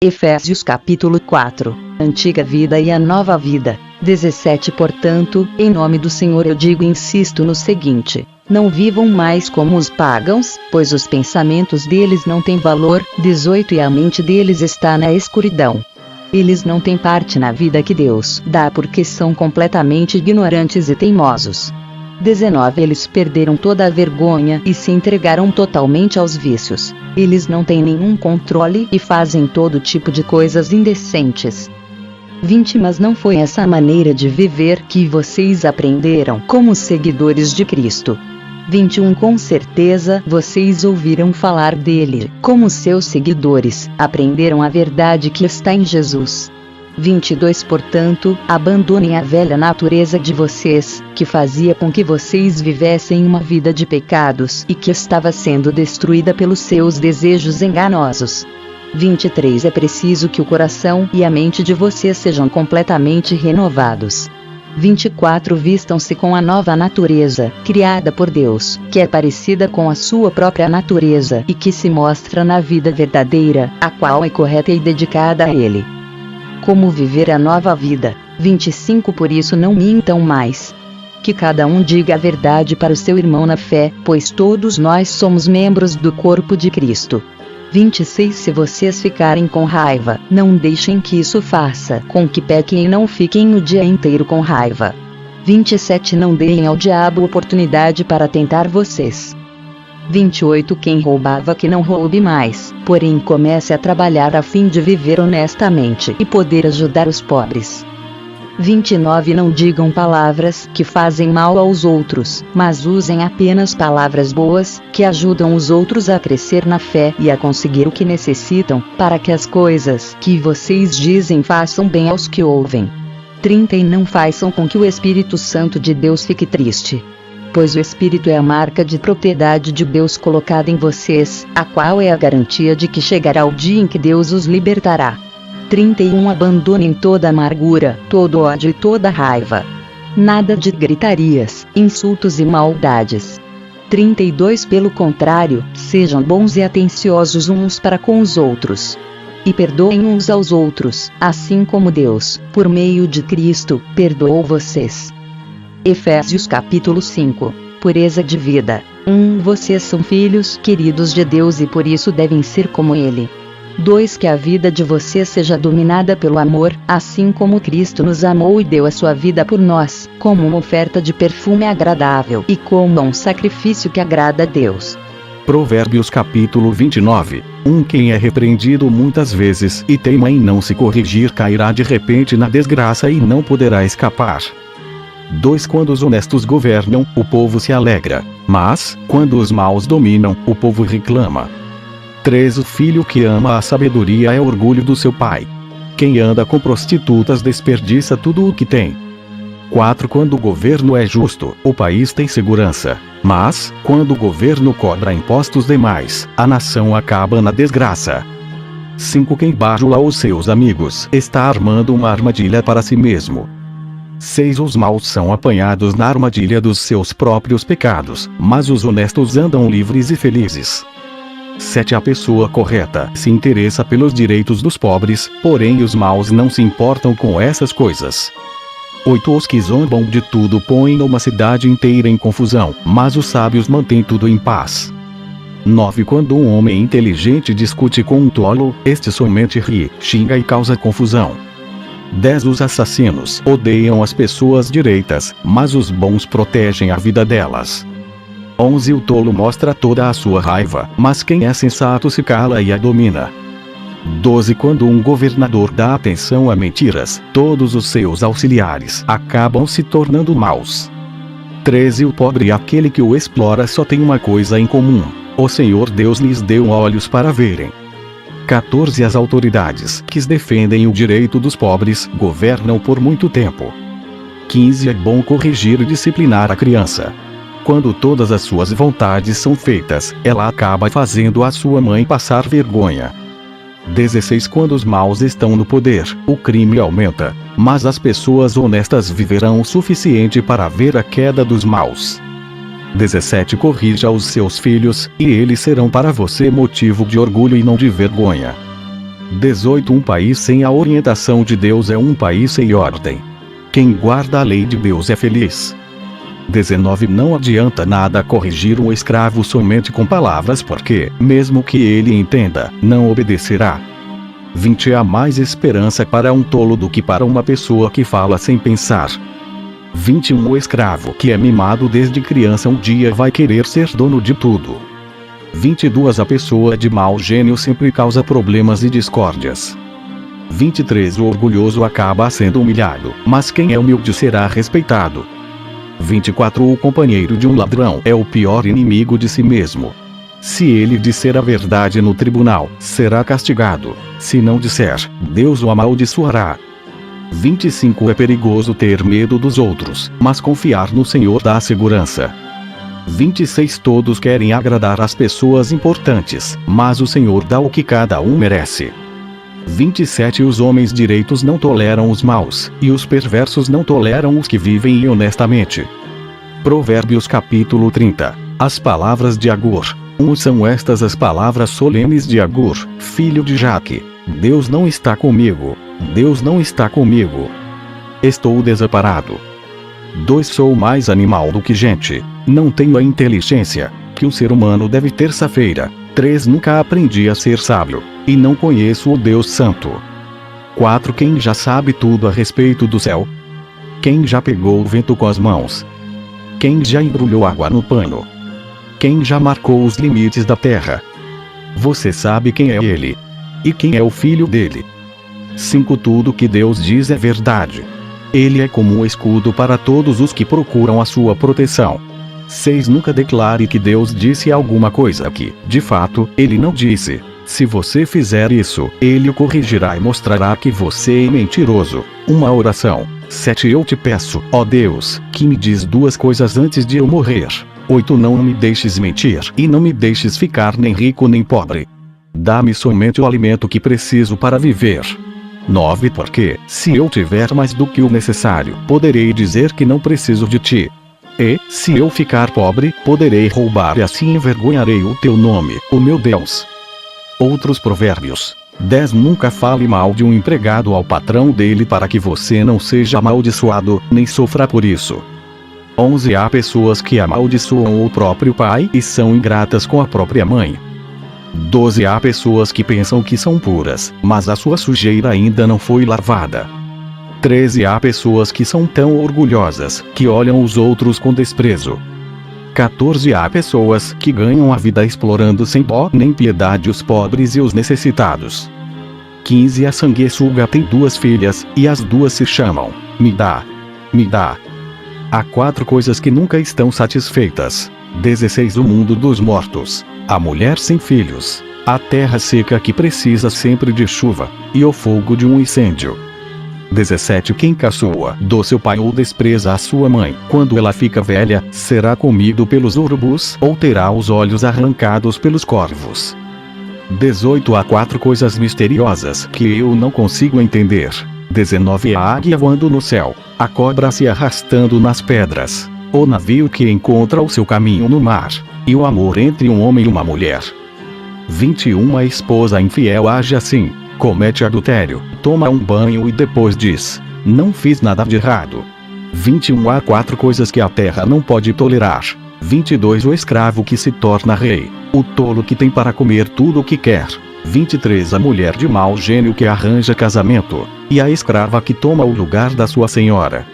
Efésios capítulo 4, Antiga vida e a nova vida. 17 Portanto, em nome do Senhor eu digo e insisto no seguinte: não vivam mais como os pagãos, pois os pensamentos deles não têm valor. 18 E a mente deles está na escuridão. Eles não têm parte na vida que Deus dá porque são completamente ignorantes e teimosos. 19 Eles perderam toda a vergonha e se entregaram totalmente aos vícios. Eles não têm nenhum controle e fazem todo tipo de coisas indecentes. 20 Mas não foi essa maneira de viver que vocês aprenderam como seguidores de Cristo. 21 Com certeza vocês ouviram falar dele, como seus seguidores, aprenderam a verdade que está em Jesus. 22 Portanto, abandonem a velha natureza de vocês, que fazia com que vocês vivessem uma vida de pecados e que estava sendo destruída pelos seus desejos enganosos. 23 É preciso que o coração e a mente de vocês sejam completamente renovados. 24 Vistam-se com a nova natureza, criada por Deus, que é parecida com a sua própria natureza e que se mostra na vida verdadeira, a qual é correta e dedicada a Ele. Como viver a nova vida. 25 Por isso não mintam mais. Que cada um diga a verdade para o seu irmão na fé, pois todos nós somos membros do corpo de Cristo. 26 Se vocês ficarem com raiva, não deixem que isso faça com que pequem e não fiquem o dia inteiro com raiva. 27 Não deem ao diabo oportunidade para tentar vocês. 28 Quem roubava que não roube mais, porém comece a trabalhar a fim de viver honestamente e poder ajudar os pobres. 29 Não digam palavras que fazem mal aos outros, mas usem apenas palavras boas, que ajudam os outros a crescer na fé e a conseguir o que necessitam, para que as coisas que vocês dizem façam bem aos que ouvem. 30 E não façam com que o Espírito Santo de Deus fique triste. Pois o Espírito é a marca de propriedade de Deus colocada em vocês, a qual é a garantia de que chegará o dia em que Deus os libertará. 31 Abandonem toda amargura, todo ódio e toda raiva. Nada de gritarias, insultos e maldades. 32 Pelo contrário, sejam bons e atenciosos uns para com os outros. E perdoem uns aos outros, assim como Deus, por meio de Cristo, perdoou vocês. Efésios capítulo 5, Pureza de vida. 1 Vocês são filhos queridos de Deus e por isso devem ser como Ele. 2 Que a vida de vocês seja dominada pelo amor, assim como Cristo nos amou e deu a sua vida por nós, como uma oferta de perfume agradável e como um sacrifício que agrada a Deus. Provérbios capítulo 29. Quem é repreendido muitas vezes e teima em não se corrigir cairá de repente na desgraça e não poderá escapar. 2 Quando os honestos governam, o povo se alegra, mas, quando os maus dominam, o povo reclama. 3 O filho que ama a sabedoria é orgulho do seu pai. Quem anda com prostitutas desperdiça tudo o que tem. 4 Quando o governo é justo, o país tem segurança, mas, quando o governo cobra impostos demais, a nação acaba na desgraça. 5 Quem bajula os seus amigos está armando uma armadilha para si mesmo. 6 Os maus são apanhados na armadilha dos seus próprios pecados, mas os honestos andam livres e felizes. 7 A pessoa correta se interessa pelos direitos dos pobres, porém os maus não se importam com essas coisas. 8 Os que zombam de tudo põem uma cidade inteira em confusão, mas os sábios mantêm tudo em paz. 9 Quando um homem inteligente discute com um tolo, este somente ri, xinga e causa confusão. 10 Os assassinos odeiam as pessoas direitas, mas os bons protegem a vida delas. 11 O tolo mostra toda a sua raiva, mas quem é sensato se cala e a domina. 12 Quando um governador dá atenção a mentiras, todos os seus auxiliares acabam se tornando maus. 13 O pobre e aquele que o explora só têm uma coisa em comum: o Senhor Deus lhes deu olhos para verem. 14 As autoridades que defendem o direito dos pobres governam por muito tempo. 15 É bom corrigir e disciplinar a criança. Quando todas as suas vontades são feitas, ela acaba fazendo a sua mãe passar vergonha. 16 Quando os maus estão no poder, o crime aumenta, mas as pessoas honestas viverão o suficiente para ver a queda dos maus. 17 Corrija os seus filhos, e eles serão para você motivo de orgulho e não de vergonha. 18 Um país sem a orientação de Deus é um país sem ordem. Quem guarda a lei de Deus é feliz. 19 Não adianta nada corrigir um escravo somente com palavras porque, mesmo que ele entenda, não obedecerá. 20 Há mais esperança para um tolo do que para uma pessoa que fala sem pensar. 21 O escravo que é mimado desde criança um dia vai querer ser dono de tudo. 22 A pessoa de mau gênio sempre causa problemas e discórdias. 23 O orgulhoso acaba sendo humilhado, mas quem é humilde será respeitado. 24 O companheiro de um ladrão é o pior inimigo de si mesmo. Se ele disser a verdade no tribunal, será castigado. Se não disser, Deus o amaldiçoará. 25 É perigoso ter medo dos outros, mas confiar no Senhor dá segurança. 26 Todos querem agradar as pessoas importantes, mas o Senhor dá o que cada um merece. 27 Os homens direitos não toleram os maus, e os perversos não toleram os que vivem honestamente. Provérbios capítulo 30. As palavras de Agur. São estas as palavras solenes de Agur, filho de Jaque. Deus não está comigo. Deus não está comigo. Estou desamparado. 2 Sou mais animal do que gente. Não tenho a inteligência que um ser humano deve ter safeira. 3 Nunca aprendi a ser sábio, e não conheço o Deus Santo. 4 Quem já sabe tudo a respeito do céu? Quem já pegou o vento com as mãos? Quem já embrulhou água no pano? Quem já marcou os limites da terra? Você sabe quem é ele? E quem é o filho dele? 5 Tudo que Deus diz é verdade. Ele é como um escudo para todos os que procuram a sua proteção. 6 Nunca declare que Deus disse alguma coisa que, de fato, ele não disse. Se você fizer isso, ele o corrigirá e mostrará que você é mentiroso. Uma oração. 7 Eu te peço, ó Deus, que me diz 2 coisas antes de eu morrer. 8 Não me deixes mentir e não me deixes ficar nem rico nem pobre. Dá-me somente o alimento que preciso para viver. 9 Porque, se eu tiver mais do que o necessário, poderei dizer que não preciso de ti. E, se eu ficar pobre, poderei roubar e assim envergonharei o teu nome, o meu Deus. Outros provérbios. 10 Nunca fale mal de um empregado ao patrão dele para que você não seja amaldiçoado, nem sofra por isso. 11 Há pessoas que amaldiçoam o próprio pai e são ingratas com a própria mãe. 12 Há pessoas que pensam que são puras, mas a sua sujeira ainda não foi lavada. 13 Há pessoas que são tão orgulhosas, que olham os outros com desprezo. 14 Há pessoas que ganham a vida explorando sem dó nem piedade os pobres e os necessitados. 15 A sanguessuga tem 2 filhas, e as 2 se chamam, me dá, me dá. Há 4 coisas que nunca estão satisfeitas. 16 O mundo dos mortos, a mulher sem filhos, a terra seca que precisa sempre de chuva, e o fogo de um incêndio. 17 Quem caçoa do seu pai ou despreza a sua mãe, quando ela fica velha, será comido pelos urubus ou terá os olhos arrancados pelos corvos. 18 Há 4 coisas misteriosas que eu não consigo entender. 19 A águia voando no céu, a cobra se arrastando nas pedras, o navio que encontra o seu caminho no mar, e o amor entre um homem e uma mulher. 21 A esposa infiel age assim. Comete adultério, toma um banho e depois diz, não fiz nada de errado. 21 Há 4 coisas que a terra não pode tolerar. 22 O escravo que se torna rei, o tolo que tem para comer tudo o que quer. 23 A mulher de mau gênio que arranja casamento, e a escrava que toma o lugar da sua senhora.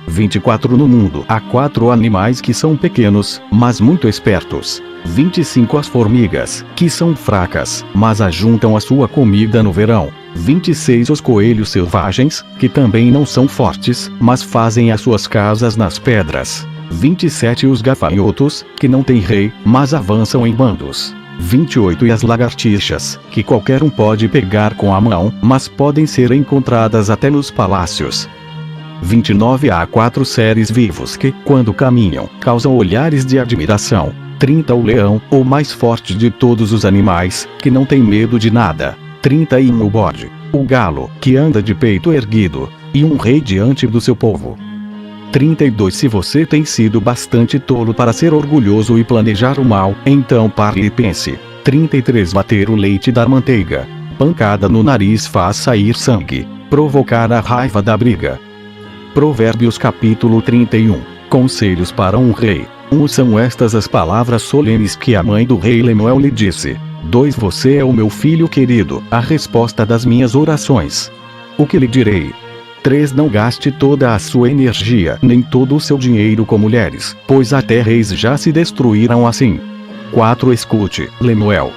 24 No mundo há 4 animais que são pequenos, mas muito espertos. 25 As formigas, que são fracas, mas ajuntam a sua comida no verão. 26 Os coelhos selvagens, que também não são fortes, mas fazem as suas casas nas pedras. 27 Os gafanhotos, que não têm rei, mas avançam em bandos. 28 E as lagartixas, que qualquer um pode pegar com a mão, mas podem ser encontradas até nos palácios. 29 Há 4 seres vivos que, quando caminham, causam olhares de admiração. 30 O leão, o mais forte de todos os animais, que não tem medo de nada. 31 O bode, o galo, que anda de peito erguido, e um rei diante do seu povo. 32 Se você tem sido bastante tolo para ser orgulhoso e planejar o mal, então pare e pense. 33 Bater o leite da manteiga. Pancada no nariz faz sair sangue. Provocar a raiva da briga. Provérbios capítulo 31. Conselhos para um rei. 1. São estas as palavras solenes que a mãe do rei Lemuel lhe disse. 2. Você é o meu filho querido, a resposta das minhas orações. O que lhe direi? 3. Não gaste toda a sua energia, nem todo o seu dinheiro com mulheres, pois até reis já se destruíram assim. 4. Escute, Lemuel.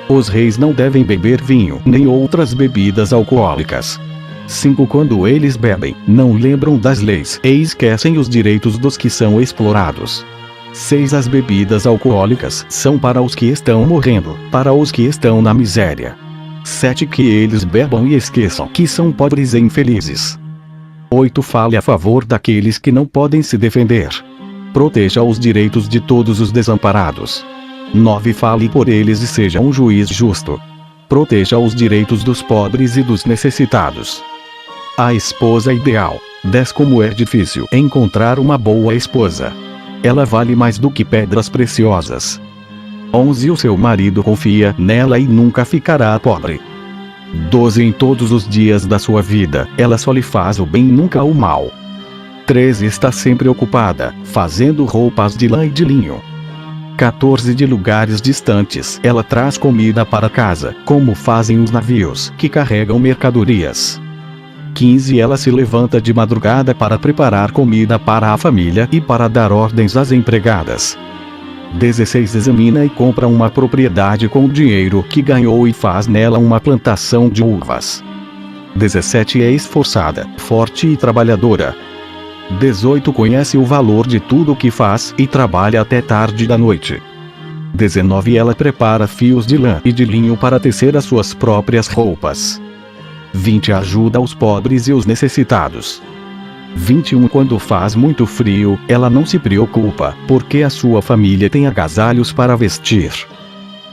Os reis não devem beber vinho, nem outras bebidas alcoólicas. 5. Quando eles bebem, não lembram das leis e esquecem os direitos dos que são explorados. 6. As bebidas alcoólicas são para os que estão morrendo, para os que estão na miséria. 7. Que eles bebam e esqueçam que são pobres e infelizes. 8. Fale a favor daqueles que não podem se defender. Proteja os direitos de todos os desamparados. 9. Fale por eles e seja um juiz justo. Proteja os direitos dos pobres e dos necessitados. A esposa ideal. 10. Como é difícil encontrar uma boa esposa. Ela vale mais do que pedras preciosas. 11. O seu marido confia nela e nunca ficará pobre. 12. Em todos os dias da sua vida, ela só lhe faz o bem, nunca o mal. 13. Está sempre ocupada, fazendo roupas de lã e de linho. 14. De lugares distantes, ela traz comida para casa, como fazem os navios que carregam mercadorias. 15. Ela se levanta de madrugada para preparar comida para a família e para dar ordens às empregadas. 16. Examina e compra uma propriedade com o dinheiro que ganhou e faz nela uma plantação de uvas. 17. É esforçada, forte e trabalhadora. 18. Conhece o valor de tudo o que faz e trabalha até tarde da noite. 19. Ela prepara fios de lã e de linho para tecer as suas próprias roupas. 20. Ajuda os pobres e os necessitados. 21. Quando faz muito frio, ela não se preocupa, porque a sua família tem agasalhos para vestir.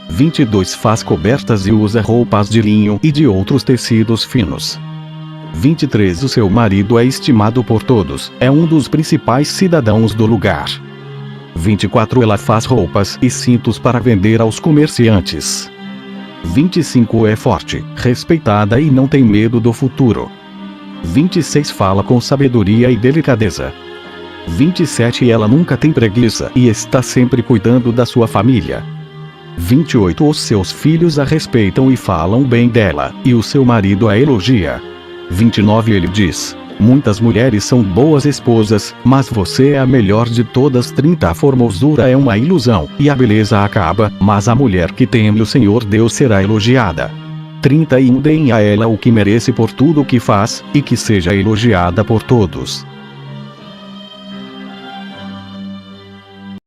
22. Faz cobertas e usa roupas de linho e de outros tecidos finos. 23. O seu marido é estimado por todos, é um dos principais cidadãos do lugar. 24. Ela faz roupas e cintos para vender aos comerciantes. 25. É forte, respeitada e não tem medo do futuro. 26. Fala com sabedoria e delicadeza. 27. Ela nunca tem preguiça e está sempre cuidando da sua família. 28. Os seus filhos a respeitam e falam bem dela, e o seu marido a elogia. 29. Ele diz: muitas mulheres são boas esposas, mas você é a melhor de todas. 30. A formosura é uma ilusão, e a beleza acaba, mas a mulher que teme o Senhor Deus será elogiada. 31. Deem a ela o que merece por tudo o que faz, e que seja elogiada por todos.